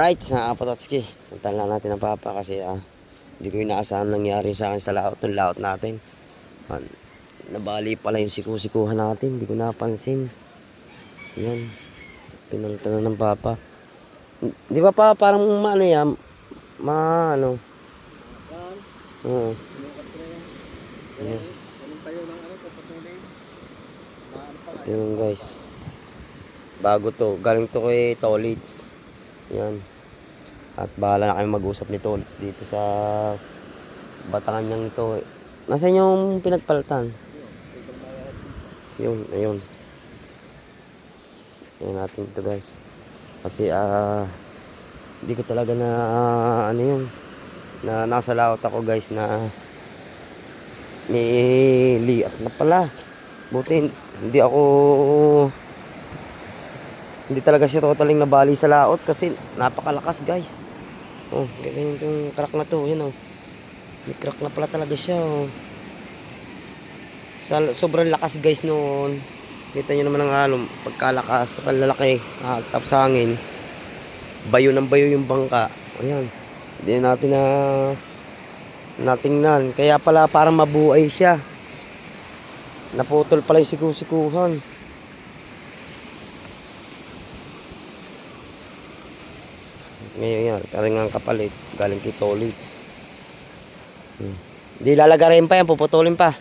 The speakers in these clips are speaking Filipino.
Alright, sa Kapatotski. Puntahan lang natin ang papa kasi hindi ko inaasahan nangyari sa akin sa laot ng laot natin. Nabali pala yung siku-sikuhan natin. Hindi ko napansin. Yan. Pinunta na ng papa. Di ba pa parang ano yan? Ano? Oo. Ito yung guys. Bago to. Galing to kay Tolits. Yan. At bahala na kami mag-usap ni Tolits dito sa Batangan niyang ito. Nasaan yung pinagpalitan? Yun, ayun. Ayun natin ito guys. Kasi hindi ko talaga na ano yun. Na nasa laot ako guys na niliat na pala. Buti hindi talaga siya totaling nabali sa laot kasi napakalakas guys. Oh, ganyan yung crack na to, yun oh. May crack na pala talaga siya oh. Sobrang lakas guys noon. Kita nyo naman ang halong pagkalakas, paglalaki, tapos hangin. Bayo ng bayo yung bangka. Ayan. Hindi natin natingnan. Kaya pala parang mabuhay siya. Naputol pala yung siku-sikuhan. Ngayon yan, parang ang kapalit. Galing kay Tolits. Hindi lalagarin pa yan, puputulin pa.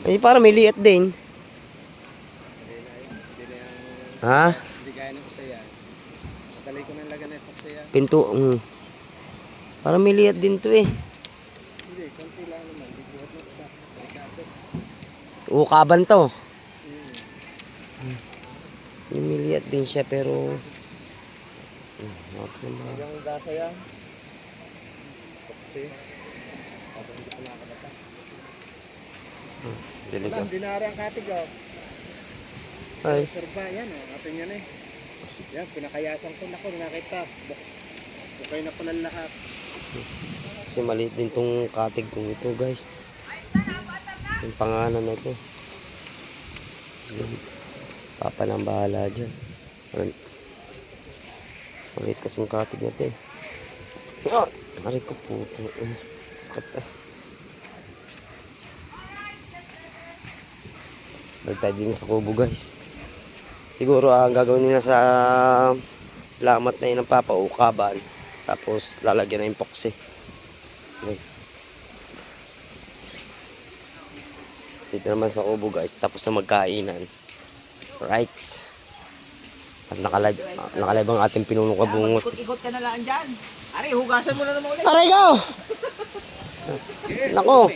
Ay, parang may liit din. Ha? Hindi gaya ng kusaya. Madali ko nang lagan ng kusaya. Pinto. Parang may liit din to eh. Hindi, konti lang naman. Hindi buhat ng isa. Ukaban to. Yung may liit din siya pero Hanggang gasa yan. Kasi hindi ko nakakalakas. Diligaw. Dinari ang katig oh. Ay. Serba yan oh. Atin yan eh. Yan, pinakayasan ko. Naku, nakita. Bukay na pala lahat. Kasi maliit din tong katig kong ito guys. Yung pangalan na ito. Papa nang bahala dyan. Maliit kasing katig na ito eh. Aray ko puto. Sakit ah. Balik tayo din sa kubo guys. Siguro ang gagawin nila sa lamat na yun ng papa, ukaban. Tapos lalagyan na yung epoxy. Okay. Dito naman sa kubo guys, tapos na magkainan. Right. At nakalive ang ating pinunong kabungot. Ikot-ikot ka na lang dyan. Aray, hugasan mo na naman ulit. Aray go! Nako!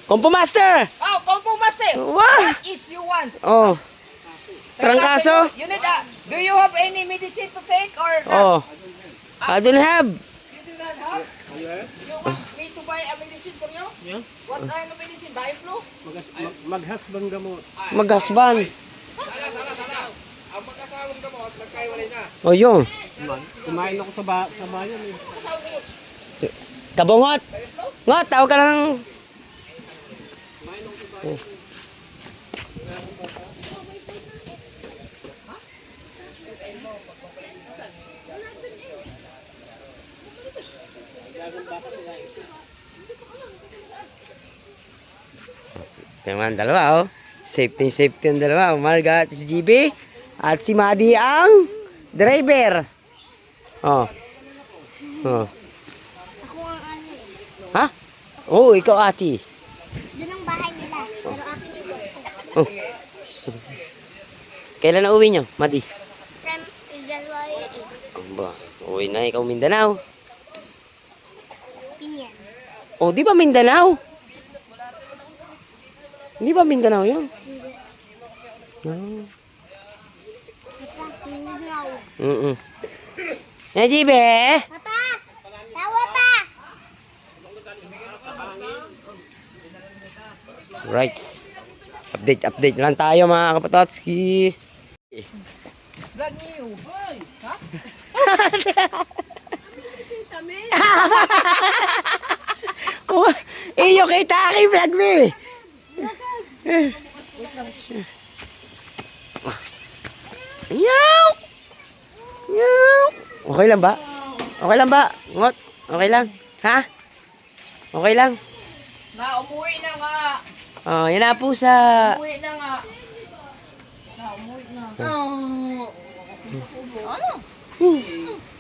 Compo Master! Oh, Compo Master! What? What is you want? Oh. Trangkaso? You need do you have any medicine to take or not? Oh. I don't have. You do not have? You want me to buy a medicine for you? Yeah. What kind of medicine? Biflu? Maghasbang gamot. Maghasban. Ang magkasawang gamot, nagkaiwalay na. Oh, yun. Kumain ako sa bayan eh. Kabungot! Ngot, tawag ka ng... Naman, dalawa oh. Safety ang dalawa. Marga at si GB. At si Madi ang driver. Oh. Oh. Ako ang ano eh. Ha? Oo, ikaw ati. Doon ang bahay nila. Pero akin yung buko. Oh. Kailan na uwi nyo, Madi? From January 8. Ba, uwi na ikaw Mindanao. Pinyan. Oh, di ba Mindanao? Di ba Mindanao yun? Hindi. Mm-mm. GB! Papa! Tawa pa! Right. Update lang tayo mga Kapatotski. Vlog niyo. Hoy! Ha? Oh, iyo kita kay vlog me. Yaw! Yaw! Okay lang ba? Okay lang ba? Ngot? Okay lang? Ha? Okay lang? Na, umuwi na nga. Oh, yan na pusa. Umuwi na nga. Na, umuwi na.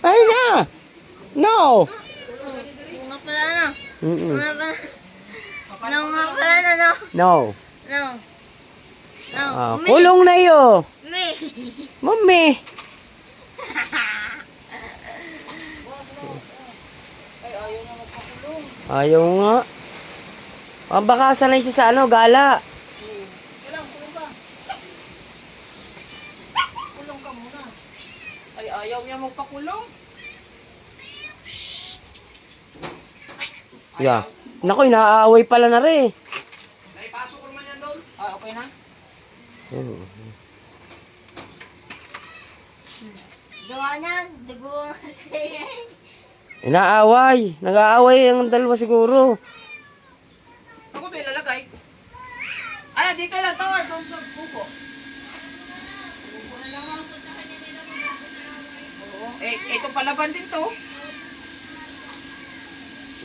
Ay na! No! Nga pala na. Mm-mm. Nga pala. No, nga pala na, no. No. No. No. Ah, kulong na iyo. Me. Mami. Ayaw nga. Ah, baka sanay siya sa ano, gala. Kulong ka muna. Ay, ayaw niya magpakulong. Yeah. Naku, inaaway pala na rin. Naipasok ko naman yan doon. Ah, okay na? Gawa niyan. Dugo. Inaaway. Nag-aaway ang dalawa siguro. Ako ito ilalagay. Ay, dito lang to. Doon sa buko. Oo. Eh, ito palaban din to.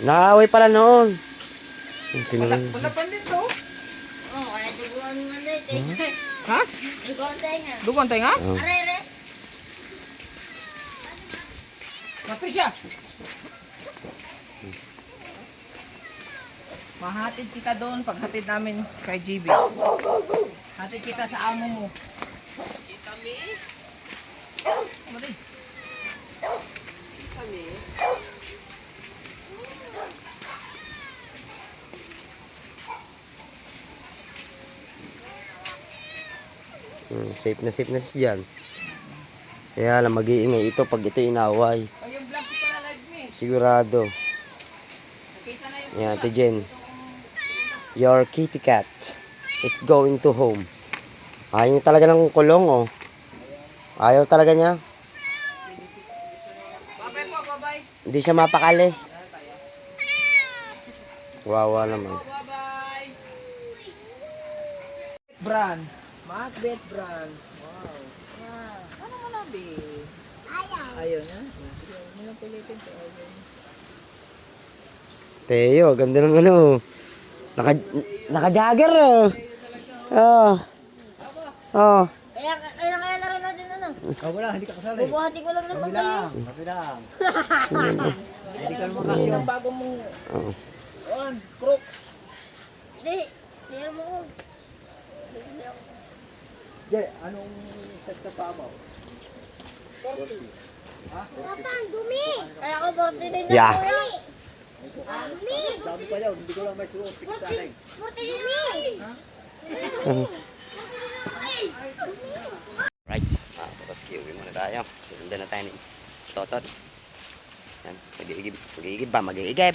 Naaway pala noon. Pinang... Palaban din to. Oh, kaya duguan mo na eh. Ha? Duguan tayo nga. Dugon tayo nga? Oh. Are, are. Patricia! Mahatid kita doon paghatid namin kay GB. Hatid kita sa amo mo. Kita mi? Mari. Kita mi? Safe na siya dyan. Kaya lang mag-iingay ito pag ito inaway. Oh, yung vlog ko pala live mi. Sigurado. Nakita na yung Yan, Ate Jen. Your kitty cat is going to home. Ayaw niya talaga ng kulong, oh. Ayaw talaga niya. Bye-bye po, bye-bye. Hindi siya mapakali. Wawa naman. Bye-bye. Brand. Macbeth brand. Wow. Ano mo na, be? Ayaw na? Sige, huwag mo lang pilitin sa ayaw. Teo, ganda ng ano. Naka-jagger, oh. Oh. Oh. Kaya na rin natin ano. Oh, wala, hindi ka kasali. Bubuhati ko lang ng Kami pagkain. lang, kami lang. Hindi ka naman kasi Yung bago mong Oh. Crocs. Hindi. Hindi mo ko. Jay, anong size na paa mo? Papa, ang dumi. Kaya ako 40 din Yeah. na kuya. Dumi. Dami pa yun, hindi ko lang may suot. Sige sa akin. Right. Tapos kiwi muna tayo. Sundan na tayo ni Totot. Yan. Mag-iigib. Mag-iigib ba? Mag-iigib.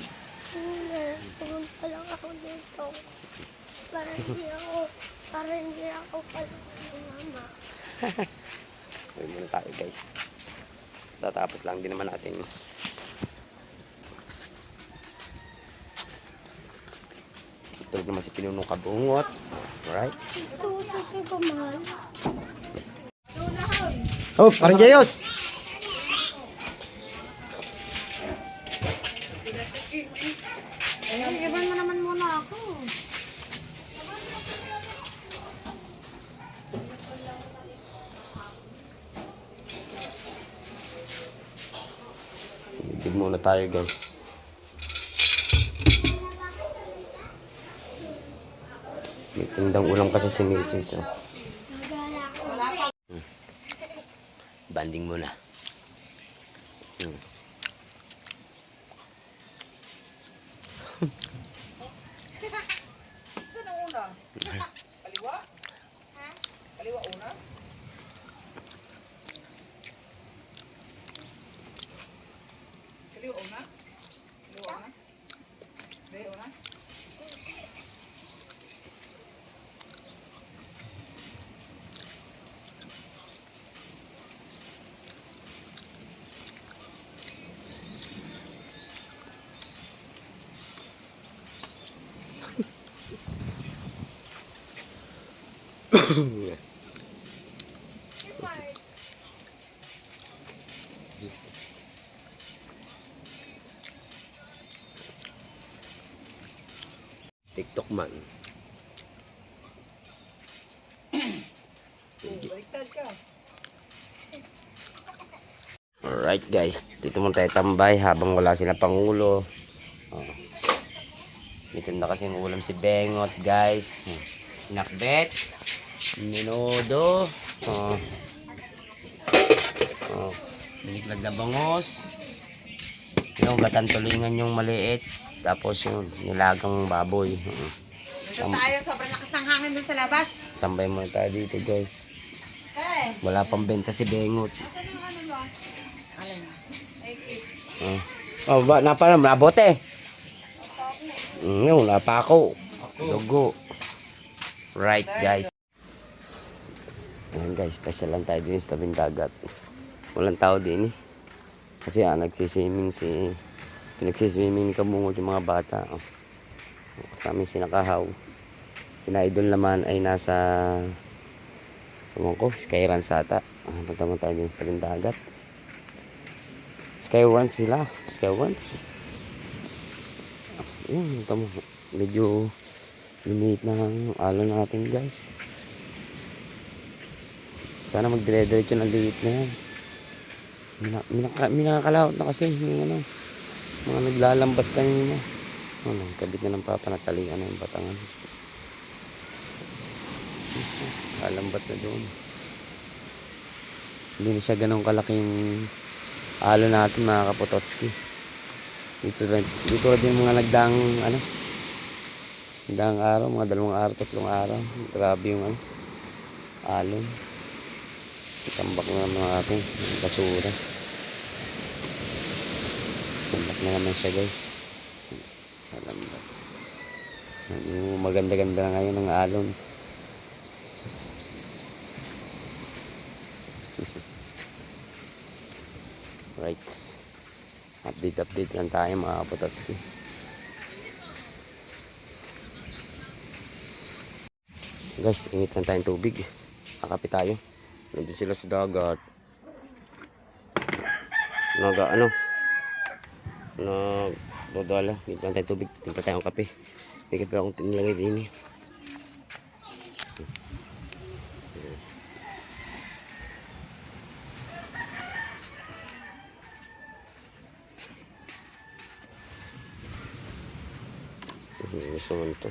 Pumunta lang ako dito. Para hindi ako pala ng mama. Uwi muna tayo, guys. Tatapos lang din naman natin. Tulog naman si Pinunong Kabungot. Alright. Ito, sasay ko mahal. Oh, parang Jayos! Iban mo naman muna ako. Igib muna tayo, guys. May tindang ulam kasi si Mrs. Oh. Banding muna. Saan ang una? Kaliwa? Kaliwa una? Kaliwa una? Kaliwa una? Kaliwa una? TikTok man. Alright guys, dito muna tayo tambay habang wala sila Pangulo. Oh. Dito na kasi yung ulam si Bengot guys. Nakbet. Minudo. Oh. Oh. Niliklag na bangos. Yung gatan tulingan yung maliit. Tapos yung nilagang baboy. Dito tayo, sobrang lakas ng hangin dun sa labas. Tambay muna tayo dito guys. Wala pang benta si Bengot. Oh, ba napa na bote. Wala pa ako. Dugo. Right guys. Ayan guys, special lang tayo din sa tabing dagat. Walang tao din eh. Kasi nagsiswimming ni Kabungod yung mga bata. Oh. Kasama si Nakahaw. Sina Idol naman ay nasa Skyruns ata. Punta mo tayo din sa tabing dagat. Skyruns sila. Skyruns. Ito mo. Medyo lumit na ang alon natin guys. Sana magdire-diretso ng liit na yan. Minakalawat na kasi yung mga naglalambat kanina. Kabit na ng papa, natalian na yung batangan. Lalambat na doon. Hindi na siya ganun kalaking alo natin mga kapototski. Dito din mga nagdaang araw, mga 2 araw, 3 araw. Grabe yung alon. Tambak na naman ating basura. Tambak na naman siya guys. Alam ba? Maganda-ganda na ngayon ng alon. Right. Update lang tayo mga kapototski. Guys, init lang tayong tubig. Kakapit tayo. Nandun sila sa dagat. Dodala. Init lang tayong tubig. Timpla tayong kape. Bigit pa akong nilagay din eh. Gusto mo ito.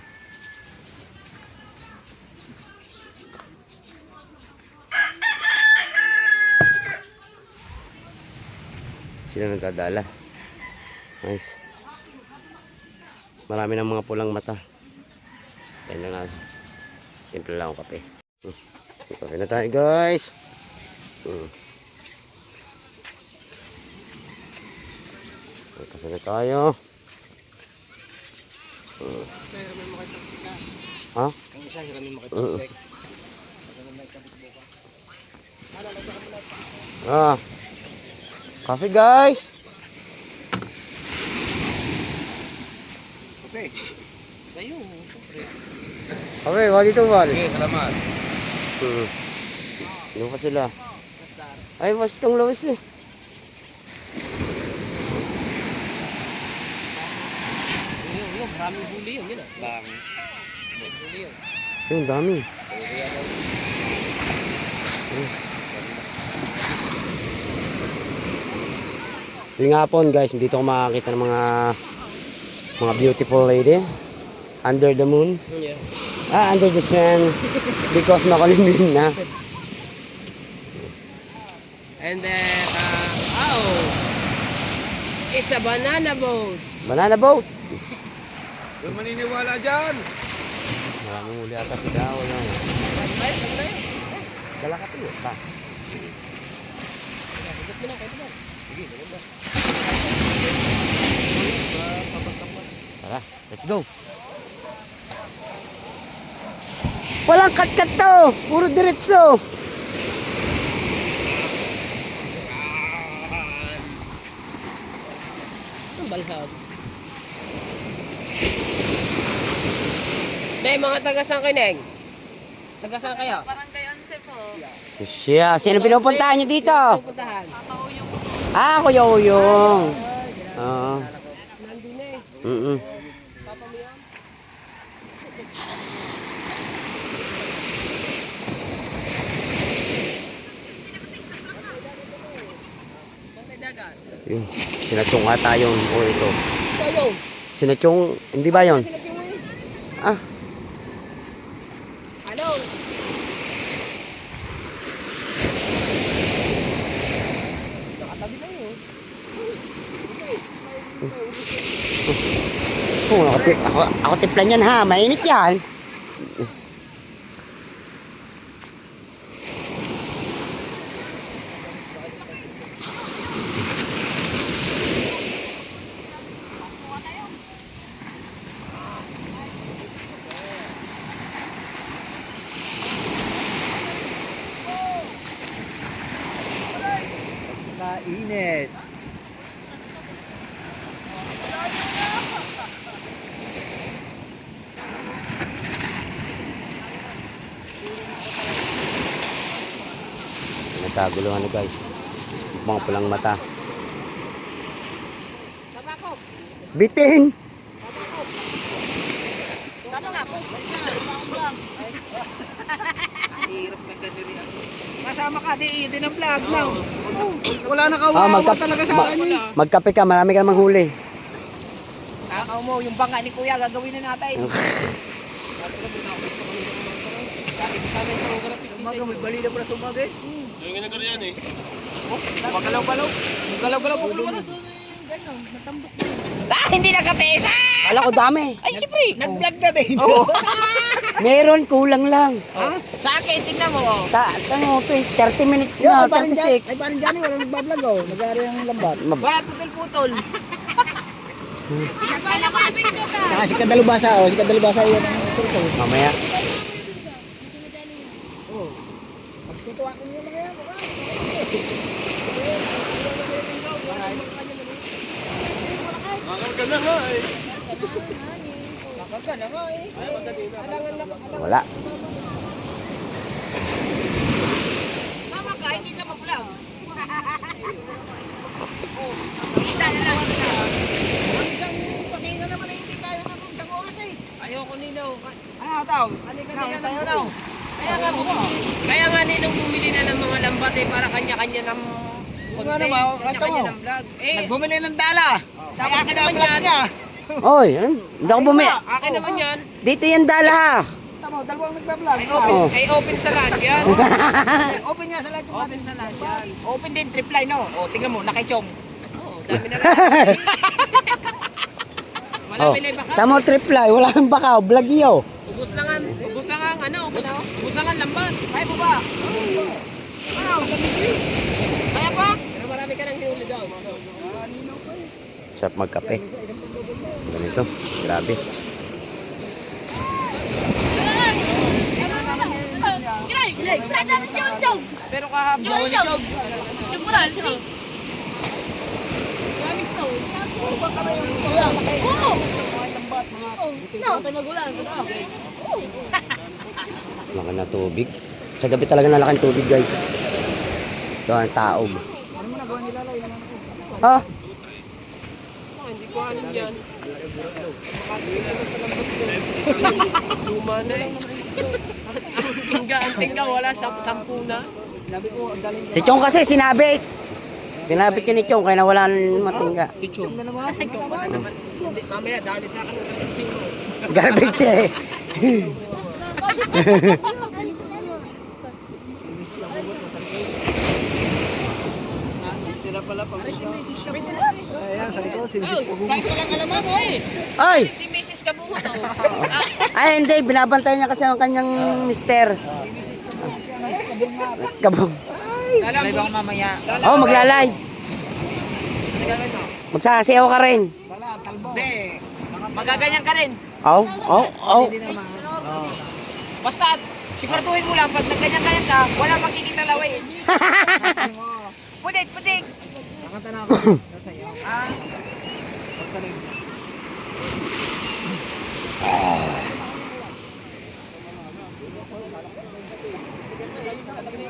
Sila nagdadala. Nice. Marami ng mga pulang mata. Tayo na nga. Simple lang ang kape. Kape na tayo guys. Kape na tayo. Ha? Ang isa, hiramin mo kay Pansek. Coffee guys. Okay. Tayo, siyempre. Okay, wali dito wali. Okay, salamat. Yung pa sila. Ay, mas itong lawis eh. Yung, maraming huli yun, yun ah. Dami. Huli yun. Yung dami. Tuwing hapon guys, dito ako makakita ng mga beautiful lady under the moon. Yeah. Under the sun because makulimlim na. And then, it's a banana boat. Banana boat. Huwag maniniwala dyan. Maraming huli ata si Daw. Dala ka tuyo pa. Tara, let's go. Walang kat-kat to. Puro diretso. Ang balhag. Nay, mga taga-saan kayo, Neng? Taga-saan kayo? Barangay 11 po. Siya, sino pinupuntahan niyo dito? Pupuntahan. Kuya Uyong. Oo. Nandun na eh. Mm-mm. Papa mo yan? Yun. Sinachong ata yun. O ito. Tayo. Sinachong, hindi ba yun? Ah, Ano? Nakatabi na yun. ako tiplan yan ha. Mainit yan. Kainit. Nagkaguluhan na guys. Mga pulang mata. Bitin! Hirap magkadiri ako. Kasama ka, di ang vlog lang. Wala na Ah, kawawa talaga sa akin. magkape ka, marami ka namang huli. Takaw mo, yung banga ni Kuya, gagawin na natin. Umaga, may bali na pala sa umaga eh. Yung ginagawa yan eh. Magalaw-galaw. Galaw-galaw po ko na. Ah, hindi nakapesa! Kala ko dami. Ay, siyempre, nag-vlog na din. Oo. Meron, kulang lang. Sa akin, tingnan mo. Oh. Ano, 30 minutes na, 36. Ay, parang dyan eh, walang nagbablog oh. Nag-aari ang lambat. Wala putol-putol. Saka si Kadalubasa oh. Si Kadalubasa yun ang surto. Mamaya. Tutuwa ko niya mga yan. Bakal ka na nga eh. Bakal ka na nga eh. Wala. Tama ka, hindi ka mag-vlog. Kita na lang. Hanggang pagkain na naman na hindi kaya na hanggang oras eh. Ayoko nino. Ano tao? Halika na yan tayo daw. Kaya nga ninong bumili na ng mga lambat eh para kanya-kanya ng content, kanya-kanya ng vlog. Eh, Nagbumili ng dala. kaya akin naman yan. Oy, hindi ako bumi. Akin naman yan. Dito yung dala ha. Tama, dalawang nagbablog. Oh. Ay open sa lahat yan. Open nga sa lahat. Open sa lahat yan. Open din, trip line no. O, tingnan mo, nakichong. Oo, dami na rin. Wala Oh. pilay baka. Tamo triply, wala kang bakaw, blagyo. Ubus na nga, ubus na nga, ano, ubus na nga lambat. Kaya mo ba? Kaya pa? Pero marami ka nang hiuli daw. Sarap magkape. Ganito, grabe. Pero kahapon, jog. Laki na tubig. Sa gabi talaga nalaking tubig guys. Ito ang taog. Ha? Hindi ko anin yan. Luma na eh. Ang tingga, wala siya, 10 na. Si Chong kasi sinabi. Sinabi ko ni Chong kaya nawalan matingga. Ichong na naman. Ikaw pala naman. Hindi, mamaya, dahil sa akin ng tinggo. Garbage eh. Ayan, sa likod, sinisis ko. Kahit walang alaman mo eh. Ay! Si Mrs. Kabuhot oh. Ay hindi, binabantay niya kasi ang kanyang mister. Kabong. Lalay bang mamaya? Oh, magla-live. Magsasayaw ka rin. Hindi. Magaganyan ka rin. Oh, oh, oh. Basta, siguraduhin mo lang, pag nagganyan-ganyan ka, wala makikita laway. Pudik, pudik. Nakanta na ako. Nasayaw. Pagsaling.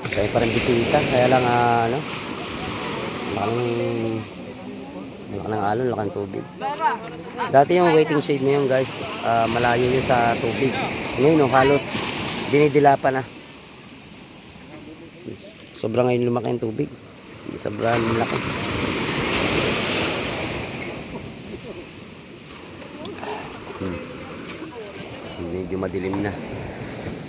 Kaya pa rin bisita, kaya lang ano, laking alon, laking tubig. Dati yung waiting shade na yun guys, malayo yun sa tubig. Ngayon halos dinidila pa na. Sobrang ngayon lumaki yung tubig. Sobrang laki. medyo madilim na.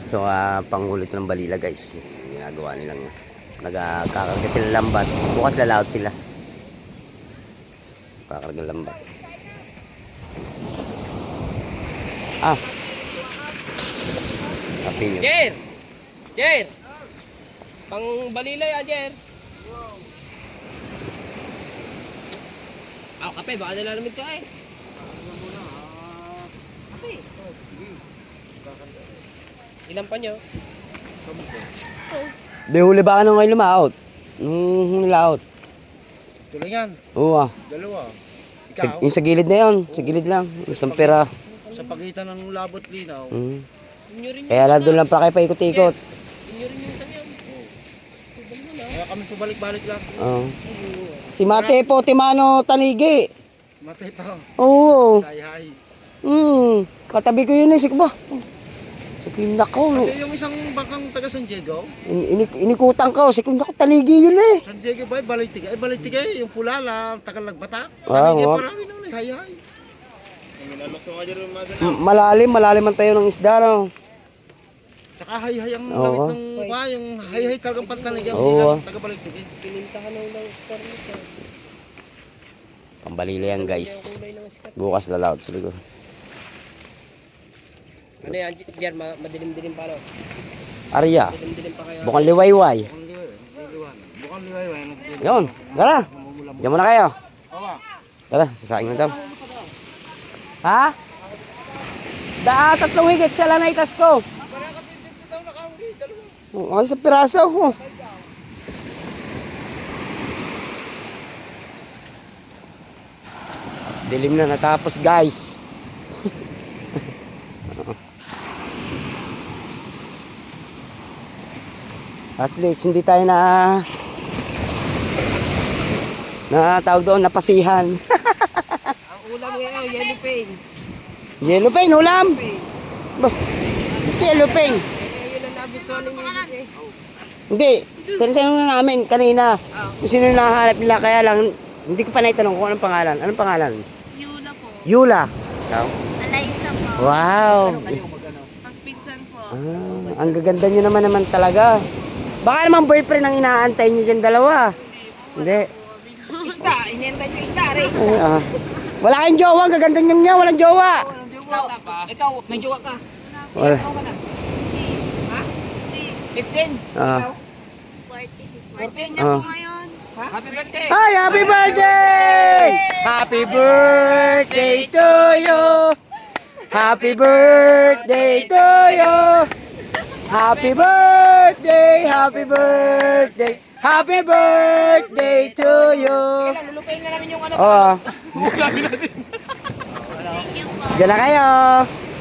So pangulit ng balila guys, ginagawa nilang nagkakarga sila lambat, bukas lalaot sila, kakarga lambat. Kape nyo. Jer! Jer! Pang balilay Jer. Kape, baka nalalamig ka eh. Kape. Ilan pa nyo? Di huli ba ka nung ngayon lumaot? Nung nilaot? Tuloy yan. Oo Dalawa. Ikaw, yung sa gilid na yun, sa gilid lang. Isang pera. sa pagitan ng labot linaw. Inyo rin Kaya lang doon lang pa kayo paikot-ikot. Inyo rin yung sanyaw. Kaya kami pabalik-balik lang. Oo. Si Mate po, Timano Tanigi. Matay pa. Oo. Hay-hay. Katabi ko yun eh, sikba. Sikim na ko. Kasi yung isang bangkang taga San Diego, Inikutan ko, sikim na ko, Tanigi yun eh. San Diego ba? Balitigay. Balitigay. Yung pula lang, tagal nagbatak. Ah, Tanigay nga. parami naman eh. Hay-hay. Malalim ang tayo ng isda, no? Tsaka hay-hay ang Oo. lamit ng mukha. Yung hay-hay talagang pantanigay. Oo. Hindi lang taga balitigay. Pinintahan ng star nito. Pambalila yan guys. Bukas lalaot siguro. Ano yan, Jer? Madilim-dilim pa, no? Arya, Madilim-dilim pa kayo. bukang liwayway. Bukang liwayway. Yun, tara. Diyan muna kayo. Awa. Tara, sasaing na daw. Ha? 3 higit sa lanaitas ko. Parang katitip daw nakahuli. Dalawa. Ay, sa piraso. Dilim na natapos guys. At least hindi tayo na tawag doon, napasihan. Ang ulam ngayon, yellow pain. Yellow pain, ulam. Bah, yellow pain. Yun ang nagustuhan ni Mrs. eh. Hindi, tinatanong na namin kanina. Kung sino yung nakahanap nila, kaya lang, hindi ko pa naitanong kung anong pangalan. Anong pangalan? Yula po. Yula. Ikaw? Alaysa po. Wow. Pagpinsan po. Ang gaganda nyo naman talaga. Baka naman boyfriend ang inaantay nyo dyan dalawa. Hindi. Isda, inenta nyo isda, Ray. Ay, wala kayong jowa, ang gaganda nyo niya, walang jowa. Ikaw, may jowa ka. Wala. Ano ka na? Ha? 15? Ah. 14 niya Ah. po ngayon. Happy birthday! Ay, happy birthday! Happy birthday to you! Happy birthday to you! Happy birthday! Happy birthday! Happy birthday to you! Lulutuin na namin yung ano. Oh. Diyan na kayo.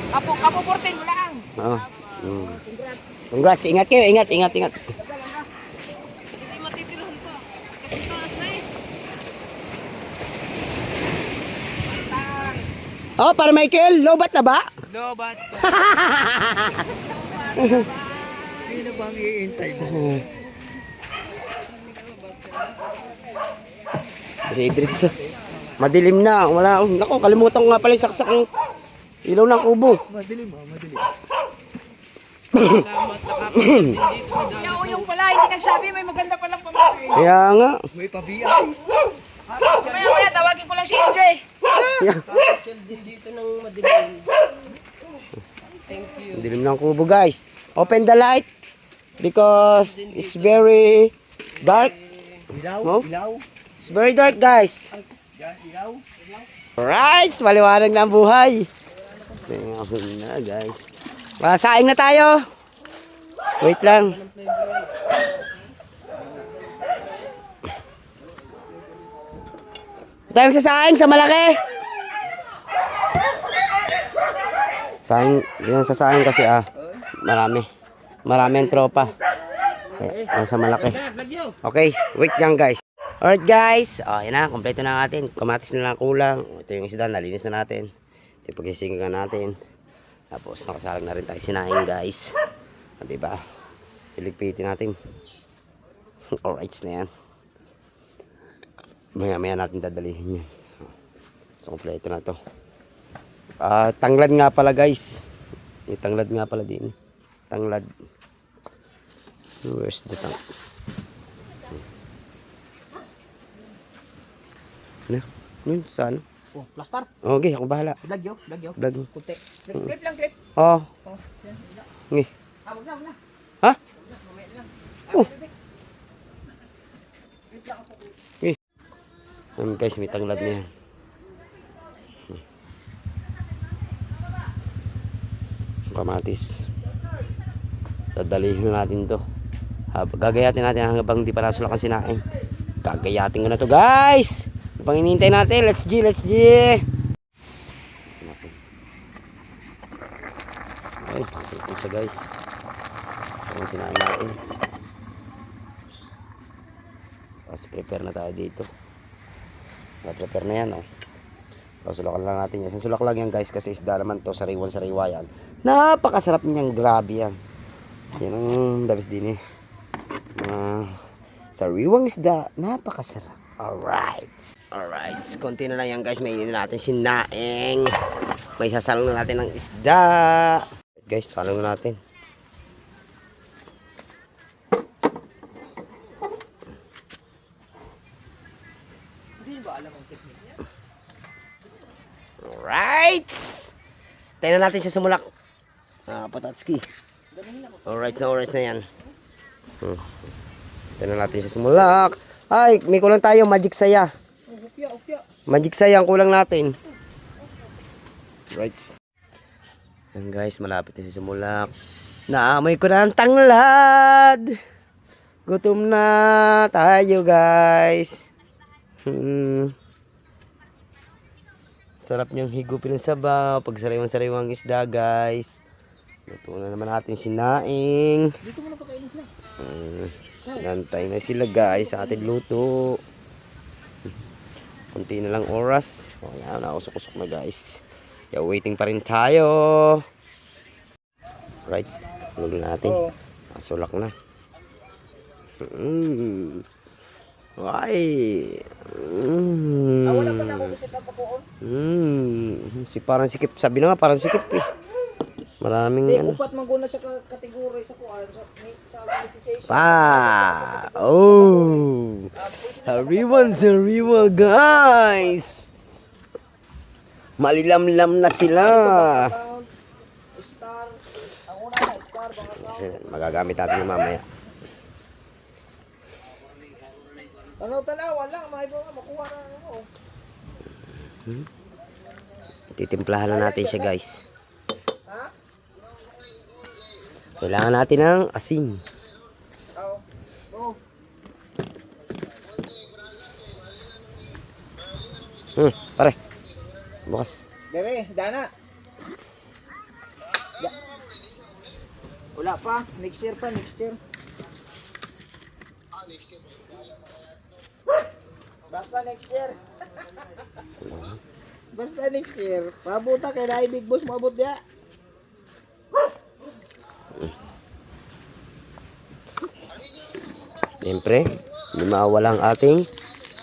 Kapo 14, wala lang. Oh. Congrats. Ingat kayo. Ingat. Hindi kayo matitirahan pa. Kasi taas na eh. Oh, para Michael, lobat na ba? Lobat. Sino bang iintay mo? Diretso. Madilim na. Wala. Naku, kalimutan ko nga pala yung saksak ng ilaw ng kubo. Madilim ah, madilim. Yung uyong pala, hindi nagsabi may maganda palang pamangkin. Kaya nga. May pa-BI. Maya, tawagin ko lang si MJ. Yeah. Social din dito ng madilim. Thank you. Dilim ng kubo, guys. Open the light because it's very dark. Ilaw, Oh? ilaw. It's very dark, guys. Yan, ilaw. Alright, maliwanag na ang buhay. Tingnan na, guys. Saing na tayo. Wait lang. Tayong sasaing sa malaki. Saing, yung sasaing kasi marami. Marami ang tropa. Kaya, sa malaki. Okay, wait lang guys. Alright guys, yan na, kompleto na natin. Kamatis na lang kulang. Ito yung isda, nalinis na natin. Ito yung pagsisingan natin. Tapos nakasalang na rin tayo sinaing guys. Diba? Iligpitin natin. Alright na yan. Maya natin dadalihin yan. So kompleto na to. Tanglad nga pala guys. May tanglad nga pala din. Tanglad. Where's the tang? Ano? Yun, saan? Oh, plaster. Okay, ako bahala. Vlog yo, vlog yo. Vlog. Kunti. Clip lang, clip. Oh. Oh, yan. Okay. Wag na. Ha? Mamaya na lang. Oh. Okay. Ayun guys, may tanglad na yan. Kamatis. Dadalihin natin to. Gagayatin natin hanggang di pa nasulak ang sinaing. Gagayatin ko na to guys. Pang inintay natin. Let's G, let's G. Ay, nasulak isa guys. Ang sinaing natin. Tapos prepare na tayo dito. Prepare na yan, oh. Sulakan lang natin yan. Sulak lang yan guys kasi isda naman to. Sariwa yan. Napakasarap niyang, grabe yan. Yan ang dabis din eh. Sariwang isda, napakasarap. Alright. Konti na lang yan guys. May inin natin sinaing. May sasalong na natin ng isda. Guys, salong na natin. Alright! Tayo na natin siya sumulak. Patatski. Alright na yan. Tayo na natin siya sumulak. Ay, may kulang tayo. Magic saya. Magic saya ang kulang natin. Alright. Yan guys, malapit na siya sumulak. Naamoy ko na ang tanglad. Gutom na tayo guys. Sarap niyang higupin ng sabaw. Pag sariwang isda guys. Luto na naman natin sinaing. Dito mo na pakainin sila. Nantay na sila guys sa ating luto. Kunti na lang oras. O yan, nausok-usok na guys. Yeah, waiting pa rin tayo. Right, lulo natin. Sulak na. Ay. Wala pa na ako kasi tapakoon. Si parang sikip. Sabi na nga parang sikip eh. Maraming Hindi, ano. upat mangguna sa kategory sa kuan sa monetization. Oh. Sariwa guys. Malilamlam na sila. Star. Ang una na star baka account. Magagamit natin yung mamaya. Tanaw-tanaw lang, maigo nga makuha na ako. Titimplahan na natin siya guys. Ha? Kailangan natin ng asin. Go. Pare. Bukas. Dere, dana. Wala pa, next year pa, next year. Basta next year. Basta next year. Pabuta kay Rai Big Boss mabot dia. Siyempre, hindi mawala ang ating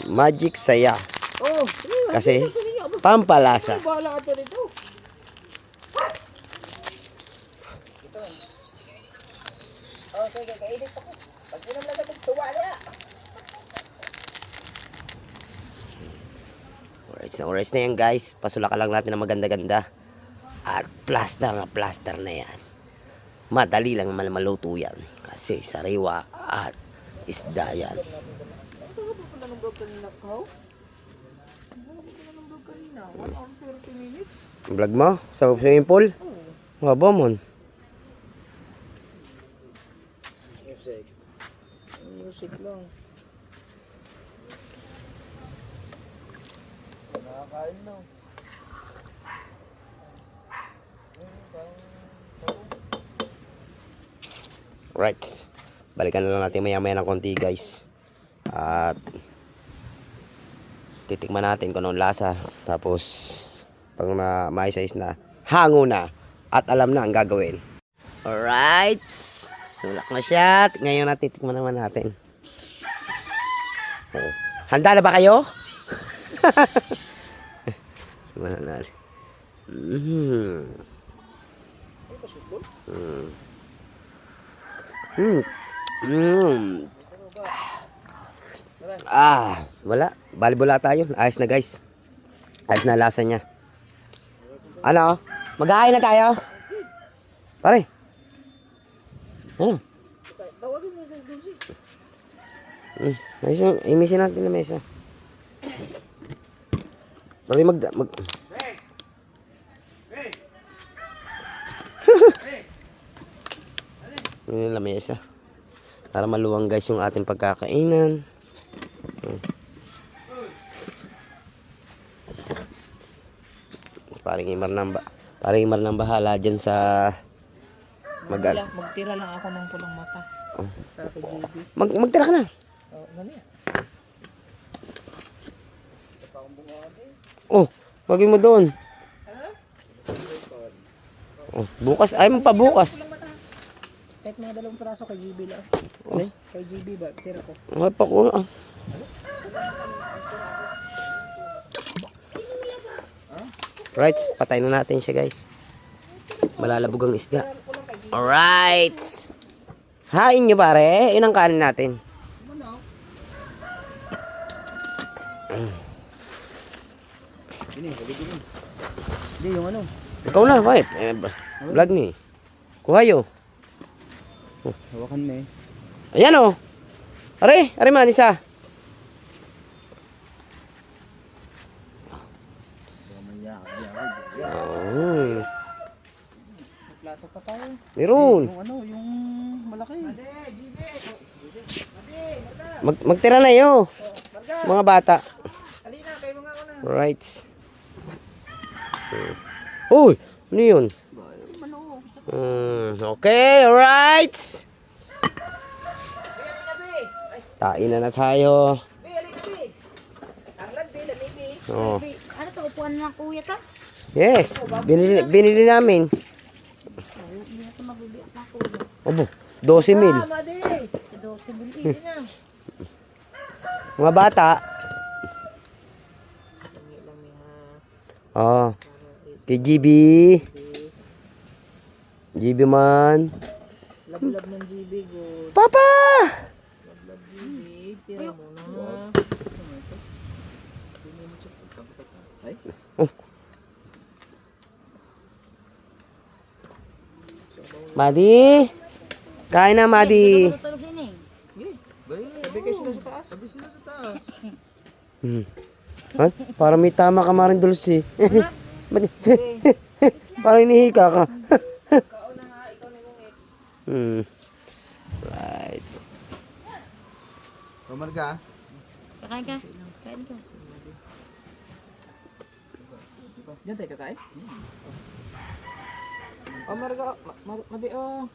magic saya. Oh, Kasi pampalasa. bahala ka to dito. Okay, kakainit ako. Pag inom lang ito, tuwa niya. Oras na yan guys. Pasulakan lang natin ng maganda-ganda. At plaster na yan. Madali lang maluto yan. Kasi sariwa at isda yan. Ano ba ng vlog kanina, Kao? Ano ba ng vlog kanina? 1 hour 30 minutes? Vlog mo? Sa swimming pool? Nga ba mon? Music lang. Nakakain na. Right. Balikan na lang natin maya-maya ng konti guys. At titikman natin kung anong lasa. Tapos pag maisayos na, hango na. At alam na ang gagawin. Alright. Sulak na siya. Ngayon natin titikman naman natin. Oh. Handa na ba kayo? Tikman na natin. basketball. Wala. Balibula tayo. Ayos na guys. Ayos na lasa niya. Ano? Mag-aay na tayo. Pare. Ano? Tawagin mo yung Dulce. Ayos na. Imisin natin na mesa. Pare mag... Yun yung lamesa. Para maluwang guys yung ating pagkakainan. Parang imar ng bahala dyan sa Magtira lang ako ng pulang mata. Para kay JB. magtira ka na. Mamaya. Oh, wagin mo doon. Oh, bukas ay mo pa bukas. Kahit mga 2 piraso kay JB lang. Kay JB ba? Tira ko. Ay pa ko. Right, patayin na natin siya guys. Malalabog ang isda. Alright. Hain nyo pare. Yun ang kanin natin. Hindi, yung ano. Ikaw na, pare. Vlog me. Kuha yo. Hawakan mo eh. Ayan o. Are man isa. Oh. Plato pa tayo. Meron. Yung ano, yung malaki. Magtira na yo. Mga bata. Halina, kayo mga una. Right. Uy, ano yun? Okay, alright. Tain na tayo. Oh. Ano to? Upuan ng kuya ta? Yes, binili namin. Hindi na ito mabibiyak na kuya. Obo, 12,000. Sa 12 buli. Mga bata. Oh. Kay GB. GB man. Lab-lab ng JB, good. Papa! Lab JB, tira mo na. Madi. Kain na, Madi. Tulog din eh. Sabi kayo sila sa taas. Sabi sila sa taas. Ay, parang may tama ka maring Dulce. Parang inihika ka. Right. Pamarga. Kakain ka. Kain ka. Diyan tayo kakain? Oh, Marga, Madi, oh.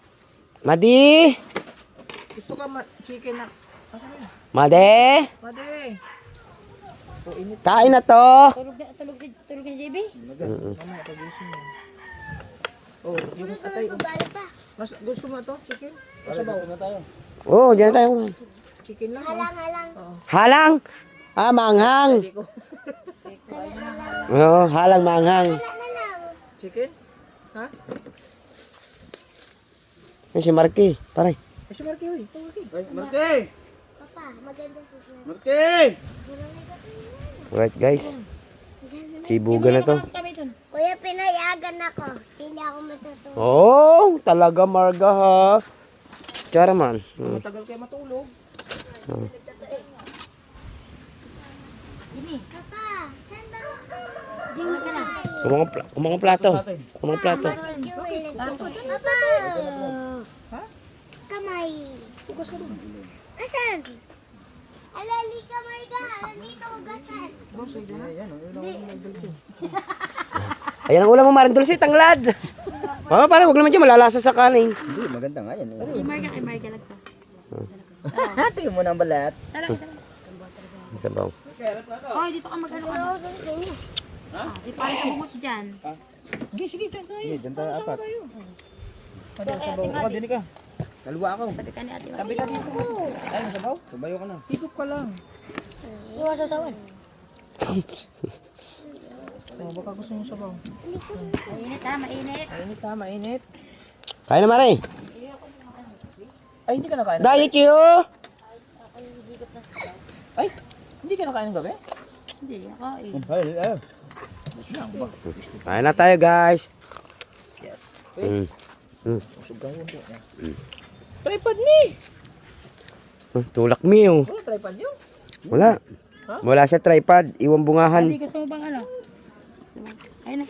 Madi! Gusto ka chicken na. Asa na yun? Madi! Madi! Oh, init. Kain na to! Tulog ni JB? Mamaya, pag-gising mo. Oh, yung atay. Bala pa. Mas gusto mo ito? Chicken? O sabaw? Na tayo. Oo, dyan na tayo kumain. Chicken lang. Halang. Halang! Ah, manghang! Oo, halang manghang. Chicken? Ha? Yan si Marky, pare. Eh, si Marky, uy. Ay, Marke! Papa, maganda signal. Marke! Right guys. Sibugan na to. Kuya, pinayagan ako. Hindi ako matutulog. Oh, talaga Marga ha. Tsara man. Matagal kayo matulog. Papa, saan ba ako? Dino ka na. Kumang plato. Kumang plato. Papa! Ha? Kamay. Tugas ka doon. Asan? Alali ka, Marga. Nandito, hugasan. Ayan ang ulam mo Maring Dulce, tanglad. Mama, parang wag naman dyan malalasa sa kanin. Hindi, maganda nga yan. Kay Marga lang ka. Tingin mo na ang balat. Sarap. Sabaw. Oh, dito ka mag-ano ka. Di pa ka bumot dyan. Sige, dyan tayo. Sige, dyan tayo apat. Madi, sabaw. Ako, din ka. Kalwa ako. Pati ka ni ate. Tabi ka dito. Ay, masabaw? Sumayo ka na. Tigup ka lang. Iwas sasawan. Oh, baka gusto mo sabaw. Mainit ha, mainit. Mainit ha, mainit. Kain na, Mare. Ay, hindi ka nakain. Diet you! Ay, hindi ka nakain ng gabi? Hindi, nakain. Kain na tayo, guys. Yes. Mm. Usog ka mo. Tripod ni! Tulak mi, oh. Wala tripod yun. Wala. Wala siya tripod. Iwan bungahan. Hindi gusto mo bang ano? Ayun na.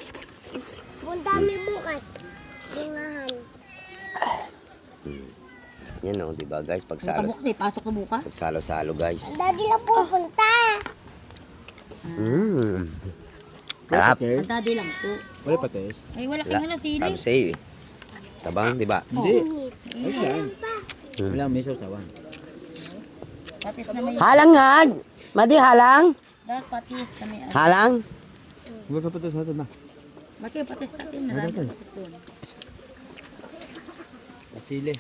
Punta kami bukas. Bungahan. Yan, oh, diba, guys? Punta Pagsalo, bukas eh, pasok na bukas. pagsalo-salo, guys. Daddy lang pupunta. Sarap. Ang daddy lang po. Wala patis. Ay, wala kang ano, sili. Sabi sa'yo, eh. Tabang, diba? Wala, may sausawan. Patis na may... Halang nga! Madi, halang! Dapat patis na may... Halang! Huwag ka patis natin ba? Bakit patis sa atin? Marami patis doon. Masili.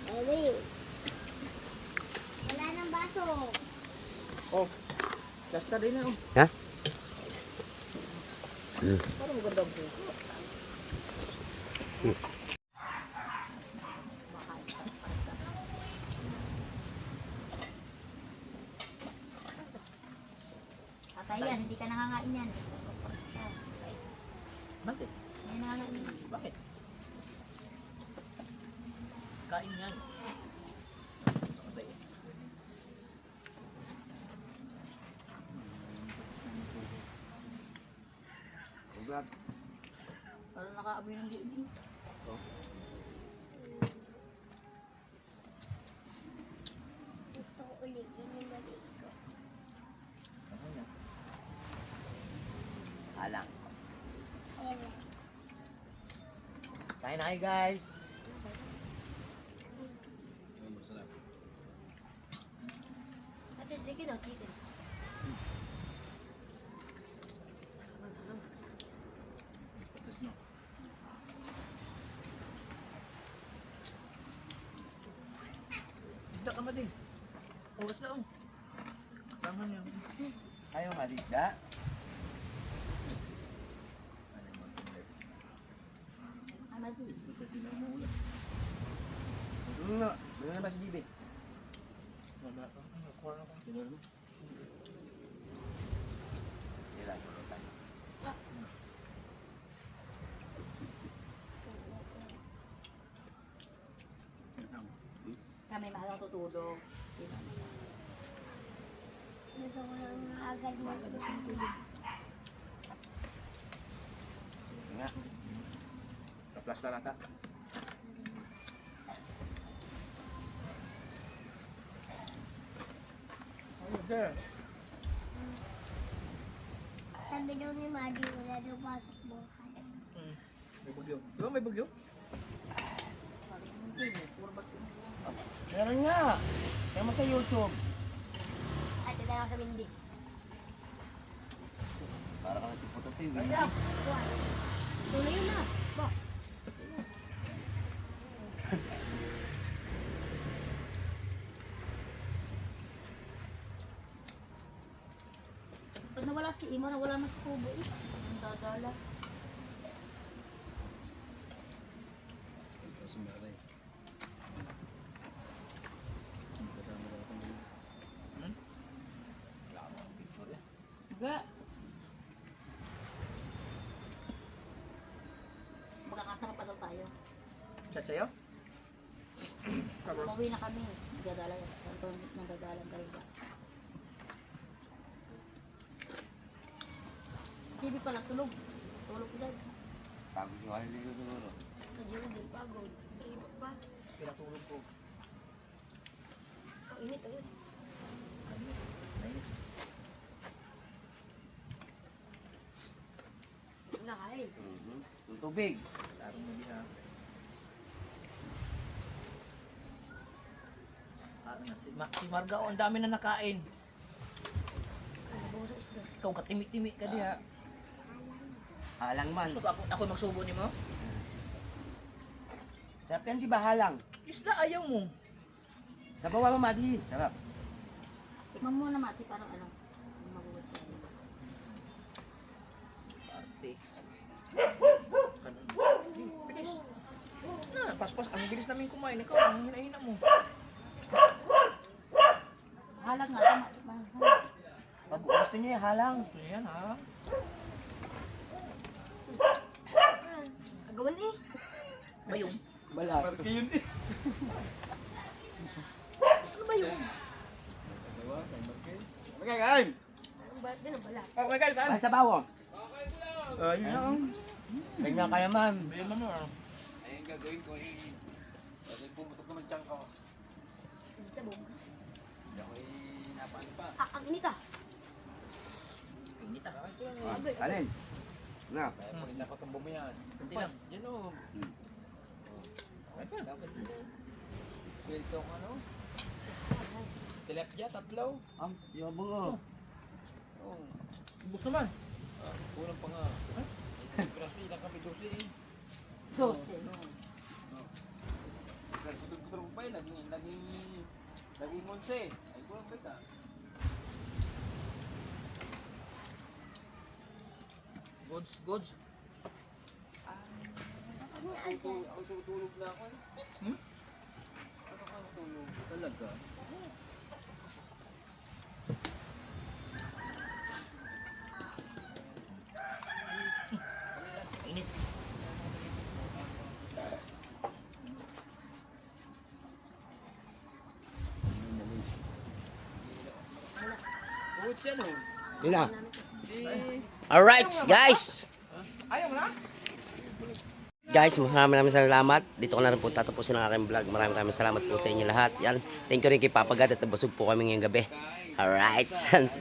Daddy. Wala nang baso. Oh. Lasta rin na. Oh. Ha? Parang maganda ang puso. Patay yan, hindi ka nangangain yan. Bakit? Hindi nangangain yan. Bakit? Kain yan. Patay. Parang nakaaboy ng diin. Ito ulit. Inimali ko. Halang. Ayan. Kain na kayo, guys. Ate, dikit daw, dikit. Isda ka ba din? Oras na oh. Tangan yan. Ayaw nga, disda. Amado. Ano na ba si Bibi? Kami maagang tutulog. Gusto ko lang agad mo. Taplas na nata. Sabi daw ni Maddie, wala daw pasok bukas. May bagyo. Di ba may bagyo? Puro bagyo. Meron nga. Kaya mo sa YouTube. Ay, tita lang sa bindi. Para ka na si Putotoy. Tuloy yun na. Ba? Pag nawala si Ima, nawala na si Kubo eh. Ang dadala. Ga. Magkakasama pa daw tayo. Chachayo? Umuwi na kami. Nagdadala. Nagdadala dalawa. TV pala, tulog. Tulog ko dahil. Pagod yung halili ko siguro. Nagyunog din, pagod. Iba pa. Pinatulog ko. Ang init, ayun. Nakain. Yung tubig. Si Marga, oh, ang dami na nakain. Nabuho sa isda. Ikaw katimik-timik ka diha. Halang man. So, ako magsubo ni mo? Sarap yan, di ba? Halang. Isda, ayaw mo. Nabawa mo, Madi. Sarap. Tikman mo na mati, parang ano. Mabuhat ka. See? namin kumain. Ikaw, ang hinahina mo. Halag nga. Tama. Gusto niya halang. Gusto niya yan, ha? Agawan eh. Ba yun? Balat. Magkakain! Ang balat din ang balat. Oh my God, kain. Ay, sa bawo. Ayun lang. Ganyan kaya man. Bayan mo na. Ayun gagawin ko eh. Kasi pumutok ko ng tiyan ko. Sa bog. Hindi ako napaan pa. Ah, ang init ah. Pinita. Alin? Na. Kaya pag dapat kang bumayan. Kunti lang. Yan o. Okay pa. Dapat dito. Pilto ko ano? Tilapia, tatlo. Ang yabang oh. Oo. Bus naman. Kulang pa nga. Graso, ilang kami 12 eh. 12. Nagputul-putul ko pa eh. Naging 11. Ay, kulang pa isa. Goods. Ako tutulog na ako eh. Ano ka matulog? Talaga? Init. Bukod siya no. Yun na. Alright, guys. Ayaw mo na? Guys, maraming salamat. Dito ko na rin po tatapusin ang aking vlog. Maraming salamat po sa inyo lahat. Yan. Thank you rin kay Papa God at nabusog po kami ngayong gabi. Alright.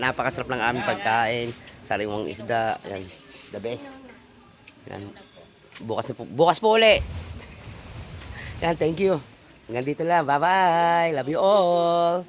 Napakasarap ng aming pagkain. Sariwang isda. Yan. The best. Yan. Bukas po uli. Yan, thank you. Hanggang dito lang. Bye-bye. Love you all.